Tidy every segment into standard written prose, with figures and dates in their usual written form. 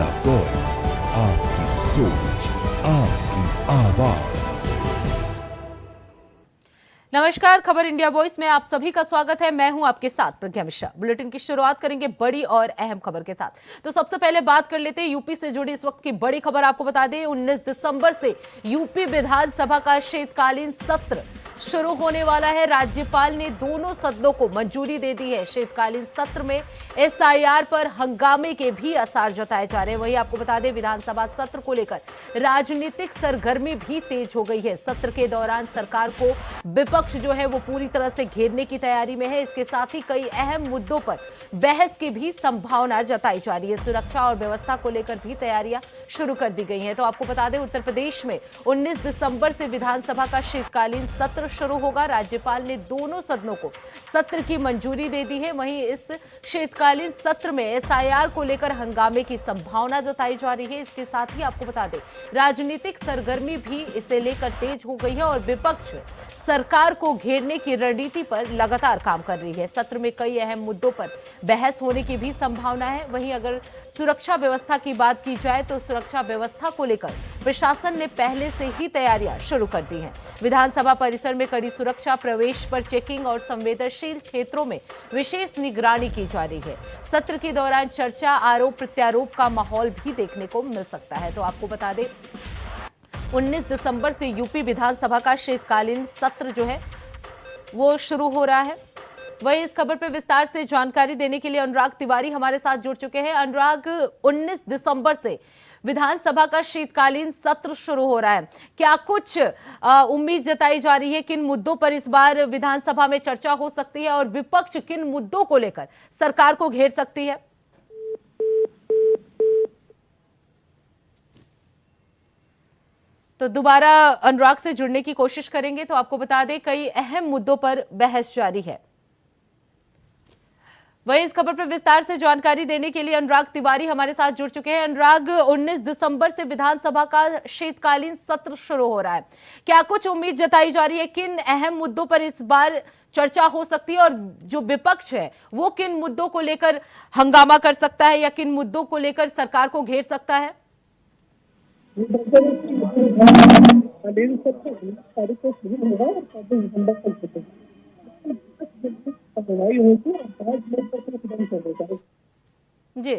India voice, आपकी सोच, आपकी आवाज। नमस्कार, खबर इंडिया वॉइस में आप सभी का स्वागत है। मैं हूं आपके साथ प्रज्ञा मिश्रा। बुलेटिन की शुरुआत करेंगे बड़ी और अहम खबर के साथ। तो सबसे पहले बात कर लेते हैं यूपी से जुड़ी इस वक्त की बड़ी खबर। आपको बता दें 19 दिसंबर से यूपी विधानसभा का शीतकालीन सत्र शुरू होने वाला है। राज्यपाल ने दोनों सदनों को मंजूरी दे दी है। शीतकालीन सत्र में एसआईआर पर हंगामे के भी आसार जताए जा रहे हैं। वहीं आपको बता दें विधानसभा सत्र को लेकर राजनीतिक सरगर्मी भी तेज हो गई है। सत्र के दौरान सरकार को विपक्ष जो है वो पूरी तरह से घेरने की तैयारी में है। इसके साथ ही कई अहम मुद्दों पर बहस की भी संभावना जताई जा रही है। सुरक्षा और व्यवस्था को लेकर भी तैयारियां शुरू कर दी गई हैं। तो आपको बता दें उत्तर प्रदेश में 19 दिसंबर से विधानसभा का शीतकालीन सत्र शुरू होगा। राज्यपाल ने दोनों सदनों को सत्र की मंजूरी दे दी है। वहीं इस शीतकालीन सत्र में एसआईआर को लेकर हंगामे की संभावना जताई जा रही है। इसके साथ ही आपको बता दें राजनीतिक सरगर्मी भी इसे लेकर तेज हो गई है और विपक्ष सरकार को घेरने की रणनीति पर लगातार काम कर रही है। सत्र में कई अहम मुद्दों पर बहस होने की भी संभावना है। वहीं अगर सुरक्षा व्यवस्था की बात की जाए तो सुरक्षा व्यवस्था को लेकर प्रशासन ने पहले से ही तैयारियां शुरू कर दी हैं। विधानसभा परिसर में कड़ी सुरक्षा, प्रवेश पर चेकिंग और संवेदनशील क्षेत्रों में विशेष निगरानी की जा रही है। सत्र के दौरान चर्चा, आरोप प्रत्यारोप का माहौल भी देखने को मिल सकता है। तो आपको बता दें 19 दिसंबर से यूपी विधानसभा का शीतकालीन सत्र जो है वो शुरू हो रहा है। वहीं इस खबर पर विस्तार से जानकारी देने के लिए अनुराग तिवारी हमारे साथ जुड़ चुके हैं। अनुराग, 19 दिसंबर से विधानसभा का शीतकालीन सत्र शुरू हो रहा है। क्या कुछ उम्मीद जताई जा रही है? किन मुद्दों पर इस बार विधानसभा में चर्चा हो सकती है और विपक्ष किन मुद्दों को लेकर सरकार को घेर सकती है? तो दोबारा अनुराग से जुड़ने की कोशिश करेंगे। तो आपको बता दें कई अहम मुद्दों पर बहस जारी है। वहीं इस खबर पर विस्तार से जानकारी देने के लिए अनुराग तिवारी हमारे साथ जुड़ चुके हैं। अनुराग, 19 दिसंबर से विधानसभा का शीतकालीन सत्र शुरू हो रहा है। क्या कुछ उम्मीद जताई जा रही है? किन अहम मुद्दों पर इस बार चर्चा हो सकती है और जो विपक्ष है वो किन मुद्दों को लेकर हंगामा कर सकता है या किन मुद्दों को लेकर सरकार को घेर सकता है? जी,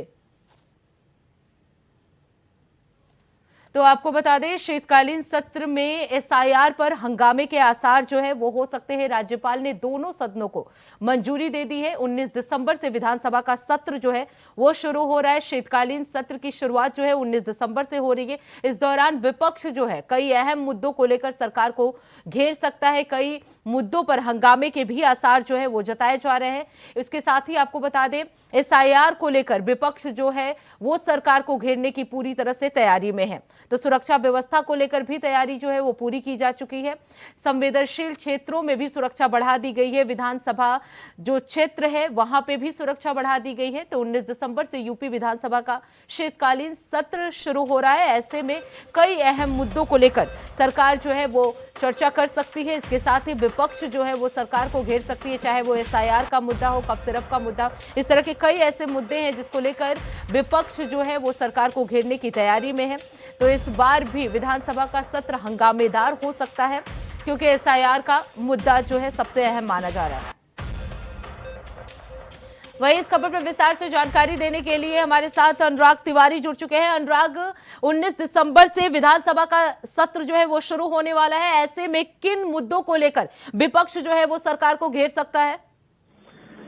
तो आपको बता दें शीतकालीन सत्र में एसआईआर पर हंगामे के आसार जो है वो हो सकते हैं। राज्यपाल ने दोनों सदनों को मंजूरी दे दी है। 19 दिसंबर से विधानसभा का सत्र जो है वो शुरू हो रहा है। शीतकालीन सत्र की शुरुआत जो है 19 दिसंबर से हो रही है। इस दौरान विपक्ष जो है कई अहम मुद्दों को लेकर सरकार को घेर सकता है। कई मुद्दों पर हंगामे के भी आसार जो है वो जताए जा रहे हैं। इसके साथ ही आपको बता दें एसआईआर को लेकर विपक्ष जो है वो सरकार को घेरने की पूरी तरह से तैयारी में है। तो सुरक्षा व्यवस्था को लेकर भी तैयारी जो है वो पूरी की जा चुकी है। संवेदनशील क्षेत्रों में भी सुरक्षा बढ़ा दी गई है। विधानसभा जो क्षेत्र है वहां पे भी सुरक्षा बढ़ा दी गई है। तो 19 दिसंबर से यूपी विधानसभा का शीतकालीन सत्र शुरू हो रहा है। ऐसे में कई अहम मुद्दों को लेकर सरकार जो है वो चर्चा कर सकती है। इसके साथ ही विपक्ष जो है वो सरकार को घेर सकती है, चाहे वो एसआईआर का मुद्दा हो, कफ सिरप का मुद्दा, इस तरह के कई ऐसे मुद्दे हैं जिसको लेकर विपक्ष जो है वो सरकार को घेरने की तैयारी में है। तो इस बार भी विधानसभा का सत्र हंगामेदार हो सकता है क्योंकि एसआईआर का मुद्दा जो है सबसे अहम माना जा रहा है। वहीं इस खबर पर विस्तार से जानकारी देने के लिए हमारे साथ अनुराग तिवारी जुड़ चुके हैं। अनुराग, 19 दिसंबर से विधानसभा का सत्र जो है वो शुरू होने वाला है। ऐसे में किन मुद्दों को लेकर विपक्ष जो है वो सरकार को घेर सकता है?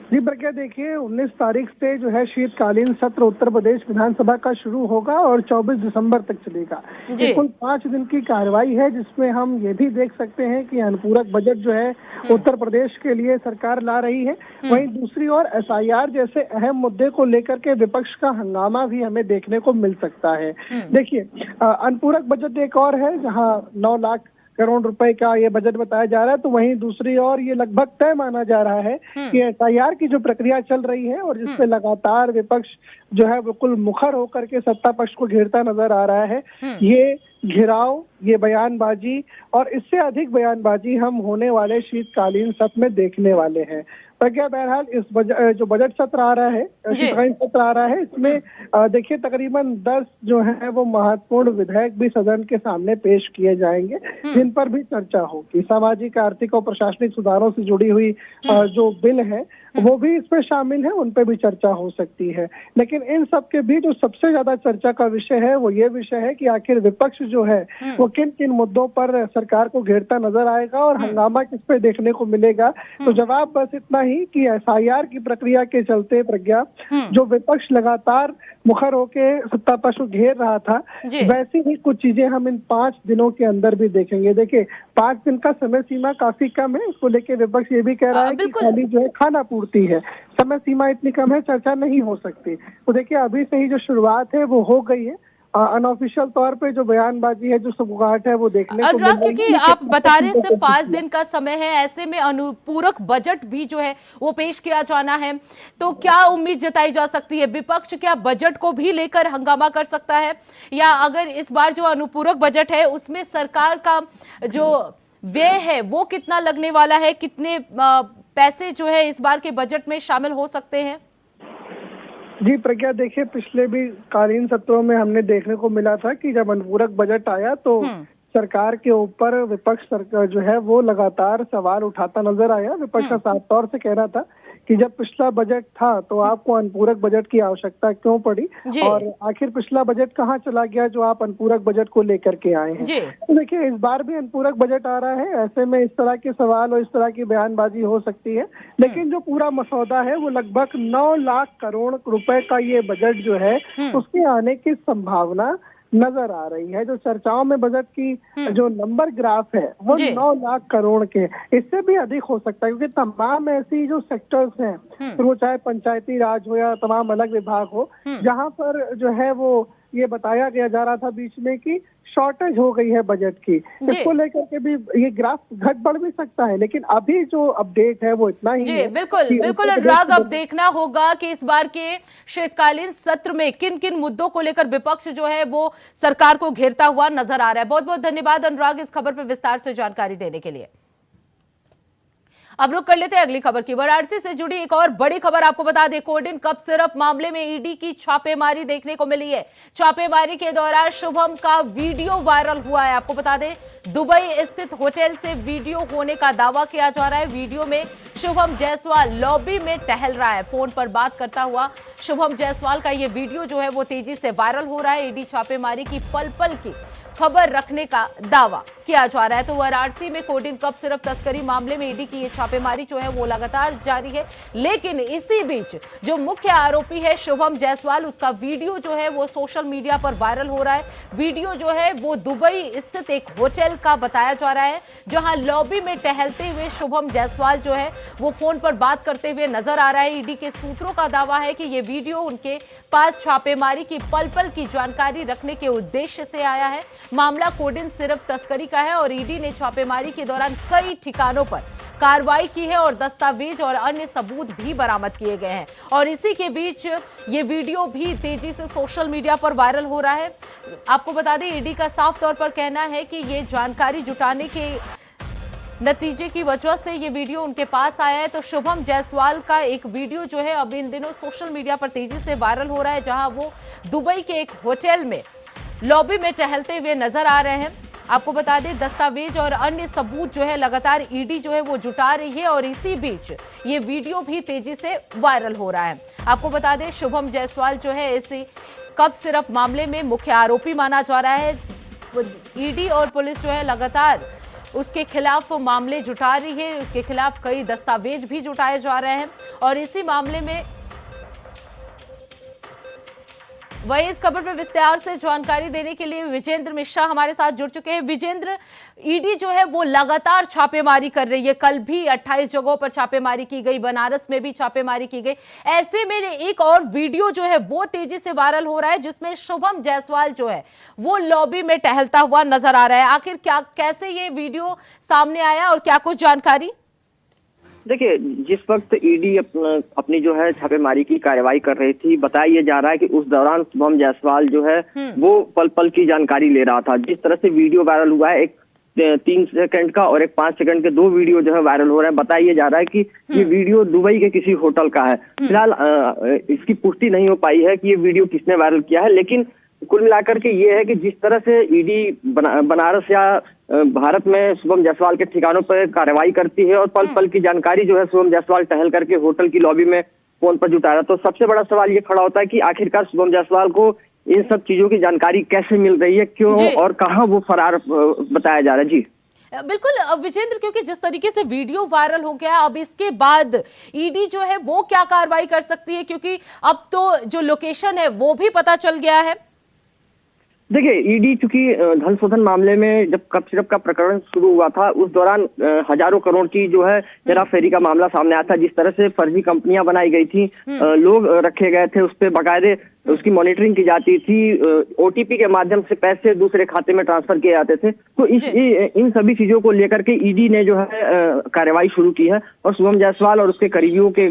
जी प्रज्ञा, देखिए 19 तारीख से जो है शीतकालीन सत्र उत्तर प्रदेश विधानसभा का शुरू होगा और 24 दिसंबर तक चलेगा। ये कुल 5 दिन की कार्रवाई है जिसमें हम ये भी देख सकते हैं कि अनुपूरक बजट जो है उत्तर प्रदेश के लिए सरकार ला रही है। वहीं दूसरी ओर एसआईआर जैसे अहम मुद्दे को लेकर के विपक्ष का हंगामा भी हमें देखने को मिल सकता है। देखिए अनुपूरक बजट एक और है जहाँ 9 लाख करोड़ रुपए का ये बजट बताया जा रहा है। तो वहीं दूसरी ओर ये लगभग तय माना जा रहा है कि एसआईआर की जो प्रक्रिया चल रही है और जिसमें लगातार विपक्ष जो है बिल्कुल मुखर होकर के सत्ता पक्ष को घेरता नजर आ रहा है, ये घिराव, ये बयानबाजी और इससे अधिक बयानबाजी हम होने वाले शीतकालीन सत्र में देखने वाले हैं। प्रज्ञा, बहरहाल इस जो बजट सत्र आ रहा है, शीतकालीन सत्र आ रहा है, इसमें देखिए तकरीबन 10 जो है वो महत्वपूर्ण विधेयक भी सदन के सामने पेश किए जाएंगे, जिन पर भी चर्चा होगी। सामाजिक, आर्थिक और प्रशासनिक सुधारों से जुड़ी हुई जो बिल है वो भी इसमें शामिल है, उन पर भी चर्चा हो सकती है। लेकिन इन सब के बीच जो सबसे ज्यादा चर्चा का विषय है वो ये विषय है कि आखिर विपक्ष जो है वो किन किन मुद्दों पर सरकार को घेरता नजर आएगा और हंगामा किस पे देखने को मिलेगा। तो जवाब बस इतना ही कि एसआईआर की प्रक्रिया के चलते, प्रज्ञा, जो विपक्ष लगातार मुखर होके सत्ता पक्ष को घेर रहा था, वैसी ही कुछ चीजें हम इन 5 दिनों के अंदर भी देखेंगे। देखिए 5 दिन का समय सीमा काफी कम है, इसको लेके विपक्ष ये भी कह रहा है कि खाली जो है खाना पूर्ति है, समय सीमा इतनी कम है, चर्चा नहीं हो सकती। तो देखिए अभी से ही जो शुरुआत है वो हो गई है। अनऑफिशियल तौर पे जो बयानबाजी है, जो सौगात है वो देखने को मिल रही है। क्योंकि आप बता रहे हैं सिर्फ 5 दिन का समय है, ऐसे में अनुपूरक बजट भी जो है वो पेश किया जाना है, तो क्या उम्मीद जताई जा सकती है? विपक्ष क्या बजट को भी लेकर हंगामा कर सकता है, या अगर इस बार जो अनुपूरक बजट है उसमें सरकार का जो व्यय है वो कितना लगने वाला है, कितने पैसे जो है इस बार के बजट में शामिल हो सकते हैं? जी प्रज्ञा, देखिए पिछले भी कालीन सत्रों में हमने देखने को मिला था कि जब अनुपूरक बजट आया तो सरकार के ऊपर विपक्ष सरकार जो है वो लगातार सवाल उठाता नजर आया। विपक्ष का साफ तौर से कह रहा था कि जब पिछला बजट था तो आपको अनुपूरक बजट की आवश्यकता क्यों पड़ी, और आखिर पिछला बजट कहाँ चला गया जो आप अनुपूरक बजट को लेकर के आए हैं। तो देखिए इस बार भी अनुपूरक बजट आ रहा है, ऐसे में इस तरह के सवाल और इस तरह की बयानबाजी हो सकती है। लेकिन जो पूरा मसौदा है वो लगभग 9 लाख करोड़ रुपए का ये बजट जो है उसके आने की संभावना नजर आ रही है। जो चर्चाओं में बजट की जो नंबर ग्राफ है वो 9 लाख करोड़ के, इससे भी अधिक हो सकता है, क्योंकि तमाम ऐसी जो सेक्टर्स हैं, फिर वो चाहे पंचायती राज हो या तमाम अलग विभाग हो, जहां पर जो है वो ये बताया गया जा रहा था बीच में कि शॉर्टेज हो गई है बजट की, इसको लेकर के भी ये ग्राफ घट बढ़ भी सकता है। लेकिन अभी जो अपडेट है वो इतना ही है। बिल्कुल अनुराग, अब देखना होगा कि इस बार के शीतकालीन सत्र में किन किन मुद्दों को लेकर विपक्ष जो है वो सरकार को घेरता हुआ नजर आ रहा है। बहुत बहुत धन्यवाद अनुराग इस खबर पर विस्तार से जानकारी देने के लिए। अब रुक कर लेते हैं अगली खबर की। वाराणसी से जुड़ी एक और बड़ी खबर आपको बता दें, कोडिन कप सिरप मामले में ईडी की छापेमारी देखने को मिली है। छापेमारी के दौरान शुभम का वीडियो वायरल हुआ है। आपको बता दें दुबई स्थित होटल से वीडियो होने का दावा किया जा रहा है। वीडियो में शुभम जायसवाल लॉबी में टहल रहा है, फोन पर बात करता हुआ शुभम जायसवाल का ये वीडियो जो है वो तेजी से वायरल हो रहा है। ईडी छापेमारी की पल पल की खबर रखने का दावा किया जा रहा है। तो वाराणसी में कोडिन कप सिरप तस्करी मामले में ईडी की ये छापेमारी जो है वो लगातार जारी है। लेकिन इसी बीच जो मुख्य आरोपी है शुभम जायसवाल, उसका वीडियो जो है वो सोशल मीडिया पर वायरल हो रहा है। वीडियो जो है वो दुबई स्थित एक होटल का बताया जा रहा है, जहां लॉबी में टहलते हुए शुभम जायसवाल जो है वो फोन पर बात करते हुए नजर आ रहा है। ईडी के सूत्रों का दावा है कि ये वीडियो उनके पास छापेमारी की पल पल की जानकारी रखने के उद्देश्य से आया है। मामला कोडिन सिरप तस्करी का है और ईडी ने छापेमारी के दौरान कई ठिकानों पर कार्रवाई की है और दस्तावेज और अन्य सबूत भी बरामद किए गए हैं। और इसी के बीच ये वीडियो भी तेजी से सोशल मीडिया पर वायरल हो रहा है। आपको बता दें ईडी का साफ तौर पर कहना है कि ये जानकारी जुटाने के नतीजे की वजह से ये वीडियो उनके पास आया है। तो शुभम जायसवाल का एक वीडियो जो है अब इन दिनों सोशल मीडिया पर तेजी से वायरल हो रहा है, जहां वो दुबई के एक होटल में लॉबी में टहलते हुए नजर आ रहे हैं। आपको बता दें दस्तावेज और अन्य सबूत जो है लगातार ईडी जो है वो जुटा रही है और इसी बीच ये वीडियो भी तेजी से वायरल हो रहा है। आपको बता दें शुभम जायसवाल जो है इस कप सिरप मामले में मुख्य आरोपी माना जा रहा है। ईडी और पुलिस जो है लगातार उसके खिलाफ मामले जुटा रही है, उसके खिलाफ कई दस्तावेज भी जुटाए जा रहे हैं। और इसी मामले में वही इस खबर पर विस्तार से जानकारी देने के लिए विजेंद्र मिश्रा हमारे साथ जुड़ चुके हैं। विजेंद्र, ईडी जो है वो लगातार छापेमारी कर रही है, कल भी 28 जगहों पर छापेमारी की गई, बनारस में भी छापेमारी की गई। ऐसे में एक और वीडियो जो है वो तेजी से वायरल हो रहा है, जिसमें शुभम जायसवाल जो है वो लॉबी में टहलता हुआ नजर आ रहा है। आखिर क्या कैसे ये वीडियो सामने आया और क्या कुछ जानकारी? देखिए, जिस वक्त ईडी अपनी जो है छापेमारी की कार्रवाई कर रही थी, बताया जा रहा है कि उस दौरान शुभम जायसवाल जो है वो पल पल की जानकारी ले रहा था। जिस तरह से वीडियो वायरल हुआ है, एक 3 सेकंड का और एक 5 सेकंड के 2 वीडियो जो है वायरल हो रहे हैं। बताया जा रहा है कि ये वीडियो दुबई के किसी होटल का है। फिलहाल इसकी पुष्टि नहीं हो पाई है कि ये वीडियो किसने वायरल किया है, लेकिन कुल मिलाकर के ये है कि जिस तरह से ईडी बनारस या भारत में शुभम जायसवाल के ठिकानों पर कार्रवाई करती है और पल पल की जानकारी जो है शुभम जायसवाल टहल करके होटल की लॉबी में फोन पर जुटा रहा, तो सबसे बड़ा सवाल ये खड़ा होता है कि आखिरकार शुभम जायसवाल को इन सब चीजों की जानकारी कैसे मिल रही है, क्यों और कहाँ वो फरार बताया जा रहा है। जी बिल्कुल विजेंद्र, क्योंकि जिस तरीके से वीडियो वायरल हो गया, अब इसके बाद ईडी जो है वो क्या कार्रवाई कर सकती है, क्योंकि अब तो जो लोकेशन है वो भी पता चल गया है। देखिए, ईडी चूंकि धन शोधन मामले में जब कप सिरप का प्रकरण शुरू हुआ था, उस दौरान हजारों करोड़ की जो है हेराफेरी का मामला सामने आया था। जिस तरह से फर्जी कंपनियां बनाई गई थी, लोग रखे गए थे, उस पर बाकायदे उसकी मॉनिटरिंग की जाती थी, ओटीपी के माध्यम से पैसे दूसरे खाते में ट्रांसफर किए जाते थे। तो इन सभी चीजों को लेकर के ईडी ने जो है कार्रवाई शुरू की है और शुभम जायसवाल और उसके करीबियों के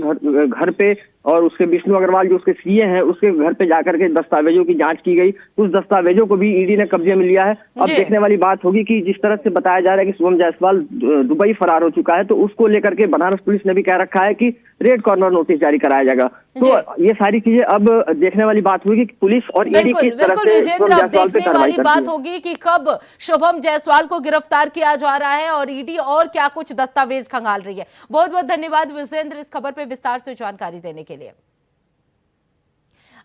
घर पे और उसके विष्णु अग्रवाल जो उसके सीए हैं उसके घर पे जाकर के दस्तावेजों की जांच की गई। उस दस्तावेजों को भी ईडी ने कब्जे में लिया है। अब देखने वाली बात होगी कि जिस तरह से बताया जा रहा है कि शुभम जायसवाल दुबई फरार हो चुका है, तो उसको लेकर के बनारस पुलिस ने भी कह रखा है कि रेड कॉर्नर नोटिस जारी कराया जाएगा। तो ये सारी चीजें अब देखने वाली बात होगी कि पुलिस और ईडी किस तरह से शुभम जायसवाल पे कार्रवाई करती है। बात होगी कि कब शुभम जायसवाल को गिरफ्तार किया जा रहा है और ईडी और क्या कुछ दस्तावेज खंगाल रही है। बहुत बहुत धन्यवाद विजेंद्र इस खबर पे विस्तार से जानकारी देने के लिए।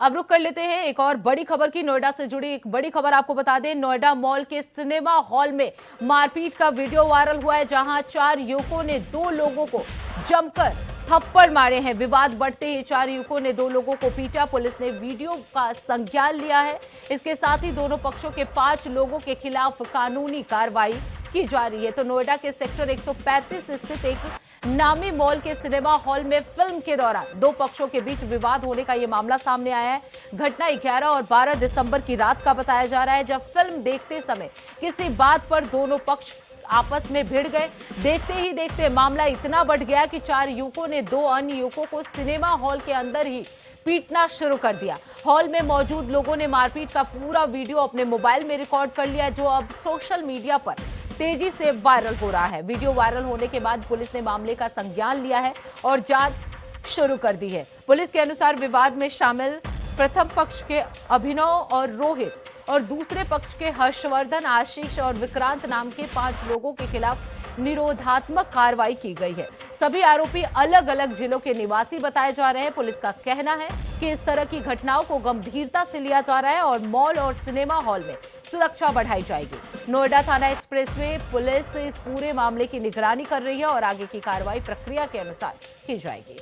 अब रुक कर लेते हैं एक और बड़ी खबर की। नोएडा से जुड़ी एक बड़ी खबर आपको बता दें, नोएडा मॉल के सिनेमा हॉल में मारपीट का वीडियो वायरल हुआ है, जहां 4 युवकों ने 2 लोगों को जमकर थप्पड़ मारे हैं। विवाद बढ़ते ही 4 युवकों ने 2 लोगों को पीटा। पुलिस ने वीडियो का संज्ञान लिया है। इसके साथ ही दोनों पक्षों के 5 लोगों के खिलाफ कानूनी कार्रवाई की जा रही है। तो नोएडा के सेक्टर 135 स्थित एक नामी मॉल के सिनेमा हॉल में फिल्म के दौरान 2 पक्षों के बीच विवाद होने का यह मामला सामने आया है। घटना 11 और 12 दिसंबर की रात का बताया जा रहा है, जब फिल्म देखते समय किसी बात पर दोनों पक्ष आपस में भिड़ गए। देखते ही देखते मामला इतना बढ़ गया कि 4 युवकों ने 2 अन्य युवकों को सिनेमा हॉल के अंदर ही पीटना शुरू कर दिया। हॉल में मौजूद लोगों ने मारपीट का पूरा वीडियो अपने मोबाइल में रिकॉर्ड कर लिया, जो अब सोशल मीडिया पर तेजी से वायरल हो रहा है। वीडियो वायरल होने के बाद पुलिस ने मामले का संज्ञान लिया है और जांच शुरू कर दी है। पुलिस के अनुसार विवाद में शामिल प्रथम पक्ष के अभिनव और रोहित और दूसरे पक्ष के हर्षवर्धन, आशीष और विक्रांत नाम के 5 लोगों के खिलाफ निरोधात्मक कार्रवाई की गई है। सभी आरोपी अलग अलग जिलों के निवासी बताए जा रहे हैं। पुलिस का कहना है कि इस तरह की घटनाओं को गंभीरता से लिया जा रहा है और मॉल और सिनेमा हॉल में सुरक्षा बढ़ाई जाएगी। नोएडा थाना एक्सप्रेसवे पुलिस इस पूरे मामले की निगरानी कर रही है और आगे की कार्रवाई प्रक्रिया के अनुसार की जाएगी।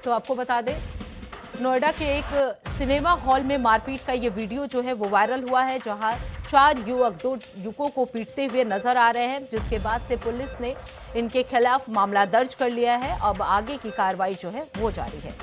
तो आपको बता दें, नोएडा के एक सिनेमा हॉल में मारपीट का ये वीडियो जो है वो वायरल हुआ है, जहां 4 युवक 2 युवकों को पीटते हुए नजर आ रहे हैं, जिसके बाद से पुलिस ने इनके खिलाफ मामला दर्ज कर लिया है। अब आगे की कार्रवाई जो है वो जारी है।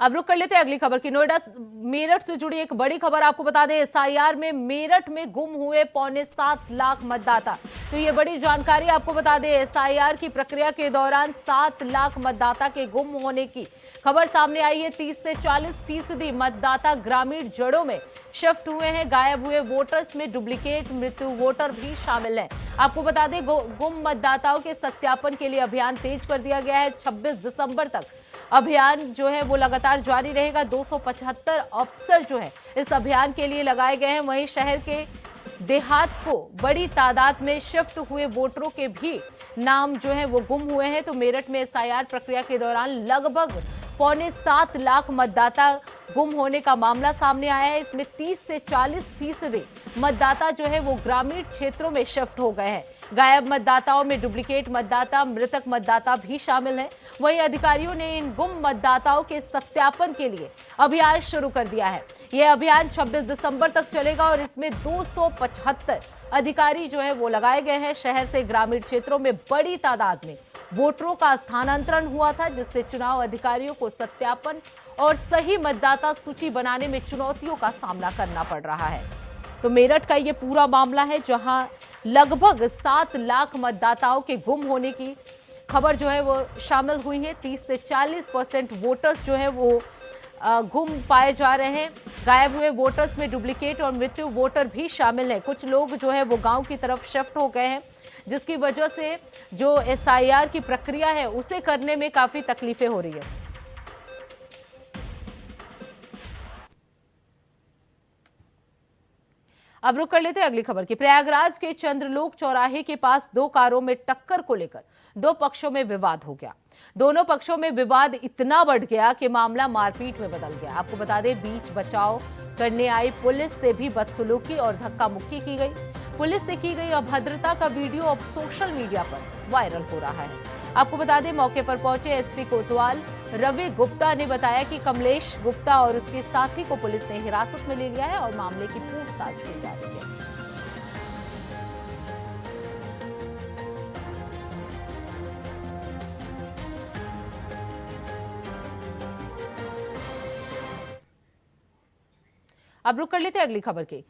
अब रुक कर लेते हैं अगली खबर की। नोएडा मेरठ से जुड़ी एक बड़ी खबर आपको बता दें, एसआईआर में मेरठ में गुम हुए 7.25 लाख मतदाता। तो ये बड़ी जानकारी आपको बता दें, एसआईआर की प्रक्रिया के दौरान 7 लाख मतदाता के गुम होने की खबर सामने आई है। 30 से 40% मतदाता ग्रामीण जड़ों में शिफ्ट हुए हैं। गायब हुए वोटर्स में डुप्लीकेट मृत्यु वोटर भी शामिल हैं। आपको बता दें, गुम मतदाताओं के सत्यापन के लिए अभियान तेज कर दिया गया है। 26 दिसंबर तक अभियान जो है वो लगातार जारी रहेगा। 275 अफसर जो है इस अभियान के लिए लगाए गए हैं। वहीं शहर के देहात को बड़ी तादाद में शिफ्ट हुए वोटरों के भी नाम जो है वो गुम हुए हैं। तो मेरठ में एसआईआर प्रक्रिया के दौरान लगभग 7.25 लाख मतदाता गुम होने का मामला सामने आया है। इसमें 30 से 40% मतदाता जो है वो ग्रामीण क्षेत्रों में शिफ्ट हो गए हैं। गायब मतदाताओं में डुप्लीकेट मतदाता, मृतक मतदाता भी शामिल हैं। वहीं अधिकारियों ने इन गुम मतदाताओं के सत्यापन के लिए अभियान शुरू कर दिया है। यह अभियान 26 दिसंबर तक चलेगा और इसमें 275 अधिकारी जो है वो लगाए गए हैं। शहर से ग्रामीण क्षेत्रों में बड़ी तादाद में वोटरों का स्थानांतरण हुआ था, जिससे चुनाव अधिकारियों को सत्यापन और सही मतदाता सूची बनाने में चुनौतियों का सामना करना पड़ रहा है। तो मेरठ का ये पूरा मामला है, जहां लगभग 7 लाख मतदाताओं के गुम होने की खबर जो है वो शामिल हुई है। 30 से 40% वोटर्स जो है वो गुम पाए जा रहे हैं। गायब हुए वोटर्स में डुप्लीकेट और मृत्यु वोटर भी शामिल है। कुछ लोग जो है वो गांव की तरफ शिफ्ट हो गए हैं, जिसकी वजह से जो SIR की प्रक्रिया है उसे करने में काफी तकलीफें हो रही है। अब रुक कर लेते हैं अगली खबर की। प्रयागराज के चंद्रलोक चौराहे के पास 2 कारों में टक्कर को लेकर 2 पक्षों में विवाद हो गया। दोनों पक्षों में विवाद इतना बढ़ गया कि मामला मारपीट में बदल गया। आपको बता दें, बीच बचाव करने आई पुलिस से भी बदसलूकी और धक्का मुक्की की गई। पुलिस से की गई अभद्रता का वीडियो अब सोशल मीडिया पर वायरल हो रहा है। आपको बता दें, मौके पर पहुंचे SP कोतवाल रवि गुप्ता ने बताया कि कमलेश गुप्ता और उसके साथी को पुलिस ने हिरासत में ले लिया है और मामले की पूछताछ की जा रही है। अब रुक कर लेते हैं अगली खबर की।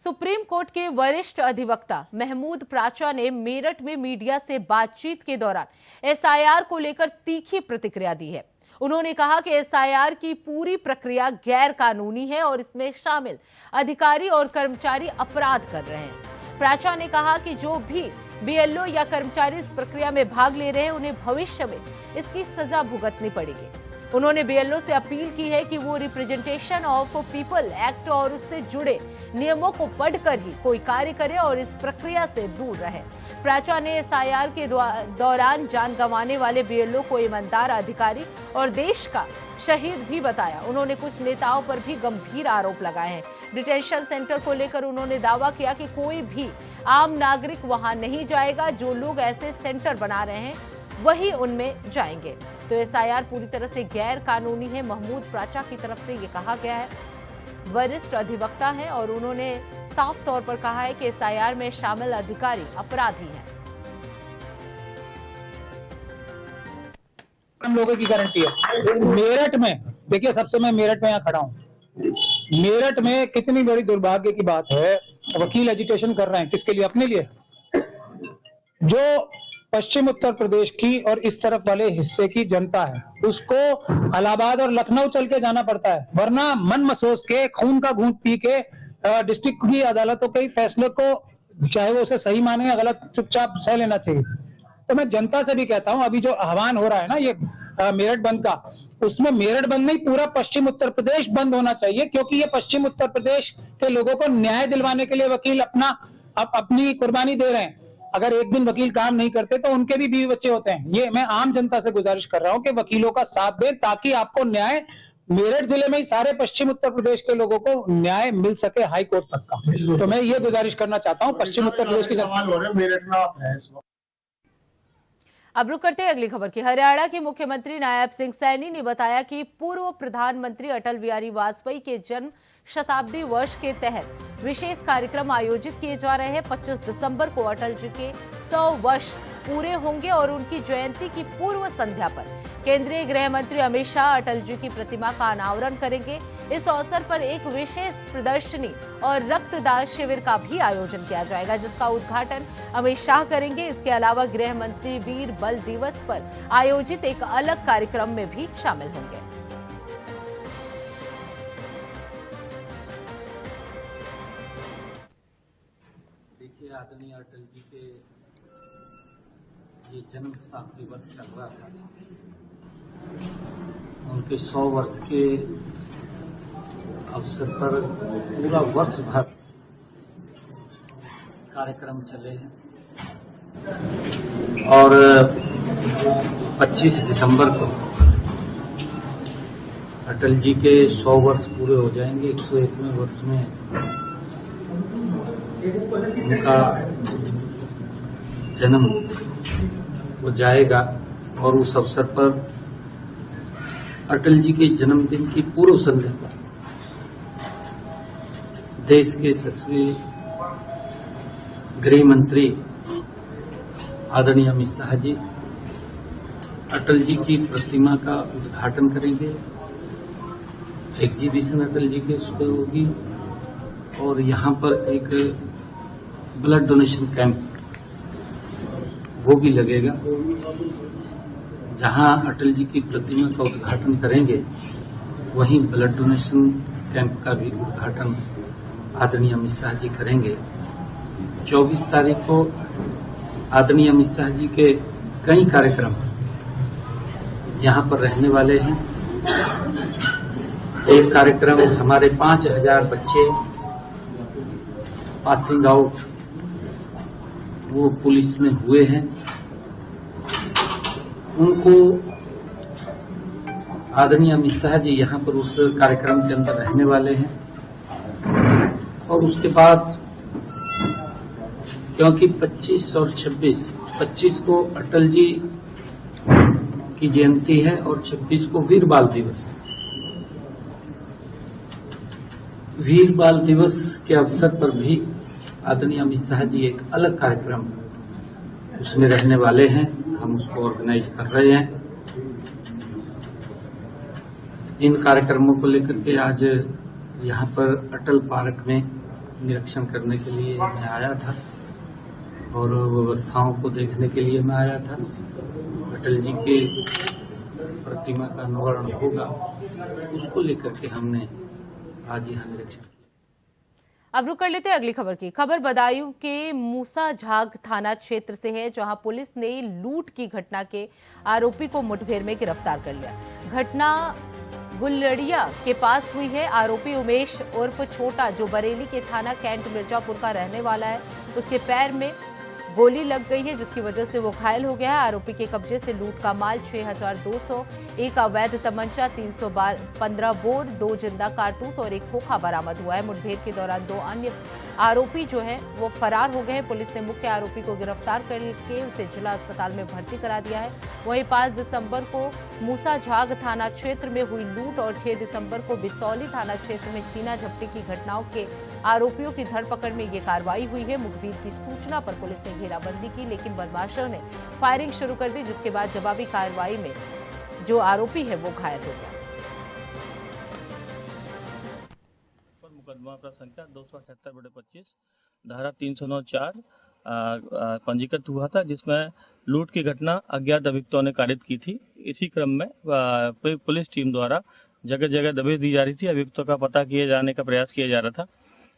सुप्रीम कोर्ट के वरिष्ठ अधिवक्ता महमूद प्राचा ने मेरठ में मीडिया से बातचीत के दौरान SIR को लेकर तीखी प्रतिक्रिया दी है। उन्होंने कहा कि SIR की पूरी प्रक्रिया गैर कानूनी है और इसमें शामिल अधिकारी और कर्मचारी अपराध कर रहे हैं। प्राचा ने कहा कि जो भी BLO या कर्मचारी इस प्रक्रिया में भाग ले रहे हैं, उन्हें भविष्य में इसकी सजा भुगतनी पड़ेगी। उन्होंने BLO से अपील की है कि वो रिप्रेजेंटेशन ऑफ पीपल एक्ट और उससे जुड़े नियमों को पढ़कर ही कोई कार्य करे और इस प्रक्रिया से दूर रहे। प्राचा ने SIR के दौरान जान गंवाने वाले BLO को ईमानदार अधिकारी और देश का शहीद भी बताया। उन्होंने कुछ नेताओं पर भी गंभीर आरोप लगाए हैं। डिटेंशन सेंटर को लेकर उन्होंने दावा किया कि कोई भी आम नागरिक वहां नहीं जाएगा। जो लोग ऐसे सेंटर बना रहे हैं वही उनमें जाएंगे। तो SIR पूरी तरह से गैर कानूनी है। महमूद प्राचा की तरफ से ये कहा गया है। वरिष्ठ अधिवक्ता हैं और उन्होंने साफ तौर पर कहा है कि SIR में शामिल अधिकारी अपराधी हैं। हम लोगों की गारंटी है। मेरठ में देखिए, सबसे मैं मेरठ में यहाँ खड़ा हूँ। मेरठ में कितनी बड़ी दुर्भाग्य की बात है, वकील एजिटेशन कर रहे हैं किसके लिए? अपने लिए। जो पश्चिम उत्तर प्रदेश की और इस तरफ वाले हिस्से की जनता है, उसको इलाहाबाद और लखनऊ चल के जाना पड़ता है, वरना मन मसोस के खून का घूंट पी के डिस्ट्रिक्ट की अदालतों के फैसले को, चाहे वो उसे सही माने या गलत, चुपचाप सह लेना चाहिए। तो मैं जनता से भी कहता हूं, अभी जो आह्वान हो रहा है ना ये मेरठ बंद का, उसमें मेरठ बंद नहीं, पूरा पश्चिम उत्तर प्रदेश बंद होना चाहिए, क्योंकि ये पश्चिम उत्तर प्रदेश के लोगों को न्याय दिलवाने के लिए वकील अपनी कुर्बानी दे रहे हैं। अगर एक दिन वकील काम नहीं करते तो उनके भी बीवी बच्चे होते हैं। ये मैं आम जनता से गुजारिश कर रहा हूं कि वकीलों का साथ दें, ताकि आपको न्याय मेरठ जिले में ही सारे पश्चिम उत्तर प्रदेश के लोगों को न्याय मिल सके हाई कोर्ट तक का। तो मैं ये गुजारिश करना चाहता हूं पश्चिम उत्तर प्रदेश की जनता। अब रुक करते हैं अगली खबर की। हरियाणा के मुख्यमंत्री नायब सिंह सैनी ने बताया कि पूर्व प्रधानमंत्री अटल बिहारी वाजपेयी के जन्म शताब्दी वर्ष के तहत विशेष कार्यक्रम आयोजित किए जा रहे हैं। 25 दिसंबर को अटल जी के 100 वर्ष पूरे होंगे और उनकी जयंती की पूर्व संध्या पर केंद्रीय गृह मंत्री अमित शाह अटल जी की प्रतिमा का अनावरण करेंगे। इस अवसर पर एक विशेष प्रदर्शनी और रक्तदान शिविर का भी आयोजन किया जाएगा, जिसका उद्घाटन अमित शाह करेंगे। इसके अलावा गृह मंत्री वीर बल दिवस पर आयोजित एक अलग कार्यक्रम में भी शामिल होंगे। देखिए, आदरणीय अटल जी के ये जन्म शताब्दी वर्ष चल रहा था, उनके 100 वर्ष के अवसर पर पूरा वर्ष भर कार्यक्रम चले हैं और 25 दिसंबर को अटल जी के 100 वर्ष पूरे हो जाएंगे। 101वें वर्ष में उनका जन्म हो जाएगा और उस अवसर पर अटल जी के जन्मदिन की पूर्व संध्या पर देश के यशस्वी गृह मंत्री आदरणीय अमित शाह जी, अटल जी की प्रतिमा का उद्घाटन करेंगे। एग्जीबिशन अटल जी के उस पर होगी और यहाँ पर एक ब्लड डोनेशन कैंप वो भी लगेगा। जहाँ अटल जी की प्रतिमा का उद्घाटन करेंगे वहीं ब्लड डोनेशन कैंप का भी उद्घाटन आदरणीय अमित शाह जी करेंगे। 24 तारीख को आदरणीय अमित शाह जी के कई कार्यक्रम यहाँ पर रहने वाले हैं। एक कार्यक्रम हमारे 5000 बच्चे पासिंग आउट वो पुलिस में हुए हैं, उनको आदरणीय अमित शाह जी यहाँ पर उस कार्यक्रम के अंदर रहने वाले हैं। और उसके बाद क्योंकि 25 और 25 को अटल जी की जयंती है और 26 को वीर बाल दिवस है। वीर बाल दिवस के अवसर पर भी आदरणीय अमित शाह जी एक अलग कार्यक्रम उसमें रहने वाले हैं, हम उसको ऑर्गेनाइज कर रहे हैं। इन कार्यक्रमों को लेकर के आज यहाँ पर अटल पार्क में निरीक्षण करने के लिए मैं आया था और व्यवस्थाओं को देखने के लिए मैं आया था। अटल जी के प्रतिमा का अनावरण होगा, उसको लेकर के हमने आज यहाँ निरीक्षण किया। अब रुक कर लेते हैं अगली खबर की। खबर बदायूं के मूसा झाग थाना क्षेत्र से है, जहां पुलिस ने लूट की घटना के आरोपी को मुठभेड़ में गिरफ्तार कर लिया। घटना गुल्लड़िया के पास हुई है। आरोपी उमेश उर्फ छोटा, जो बरेली के थाना कैंट मिर्जापुर का रहने वाला है, उसके पैर में गोली लग गई है, जिसकी वजह से वो घायल हो गया है। आरोपी के कब्जे से लूट का माल 6200, एक अवैध तमंचा, 315 बोर, 2 जिंदा कारतूस और एक खोखा बरामद हुआ है। मुठभेड़ के दौरान 2 अन्य आरोपी जो हैं वो फरार हो गए हैं। पुलिस ने मुख्य आरोपी को गिरफ्तार करके उसे जिला अस्पताल में भर्ती करा दिया है। वहीं 5 दिसंबर को मूसा झाग थाना क्षेत्र में हुई लूट और 6 दिसंबर को बिसौली थाना क्षेत्र में छीना झपटी की घटनाओं के आरोपियों की धरपकड़ में ये कार्रवाई हुई है। मुखबिर की सूचना पर पुलिस ने घेराबंदी की, लेकिन बदमाशों ने फायरिंग शुरू कर दी, जिसके बाद जवाबी कार्रवाई में जो आरोपी है वो घायल हो गया। मुकदमा का संख्या 278/25 धारा 309(4) पंजीकृत हुआ था, जिसमें लूट की घटना अज्ञात अभियुक्तों ने कारित की थी। इसी क्रम में पुलिस टीम द्वारा जगह जगह दबिश दी जा रही थी, अभियुक्तों का पता किए जाने का प्रयास किया जा रहा था।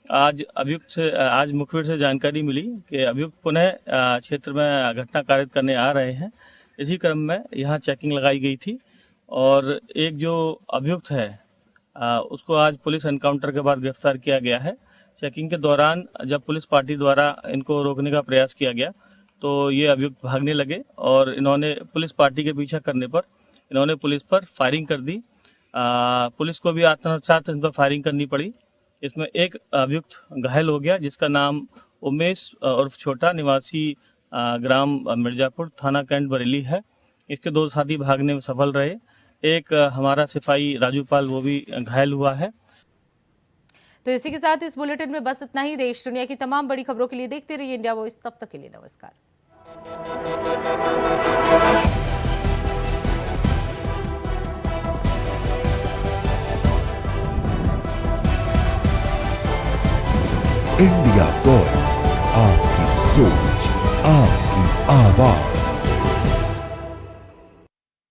आज मुखबिर से जानकारी मिली कि अभियुक्त पुनः क्षेत्र में घटना कारित करने आ रहे हैं। इसी क्रम में यहाँ चेकिंग लगाई गई थी और एक जो अभियुक्त है उसको आज पुलिस एनकाउंटर के बाद गिरफ्तार किया गया है। चेकिंग के दौरान जब पुलिस पार्टी द्वारा इनको रोकने का प्रयास किया गया तो ये अभियुक्त भागने लगे और इन्होंने पुलिस पार्टी के पीछा करने पर इन्होंने पुलिस पर फायरिंग कर दी। पुलिस को भी आत्मरक्षा इन पर फायरिंग करनी पड़ी। इसमें एक अभियुक्त घायल हो गया, जिसका नाम उमेश उर्फ छोटा, निवासी ग्राम मिर्जापुर, थाना कैंट बरेली है। इसके 2 साथी भागने में सफल रहे। एक हमारा सिपाही राजूपाल वो भी घायल हुआ है। तो इसी के साथ इस बुलेटिन में बस इतना ही। देश दुनिया की तमाम बड़ी खबरों के लिए देखते रहिए इंडिया वॉइस। तब तक के लिए नमस्कार। इंडिया वॉइस, आपकी सोच, आपकी आवाज।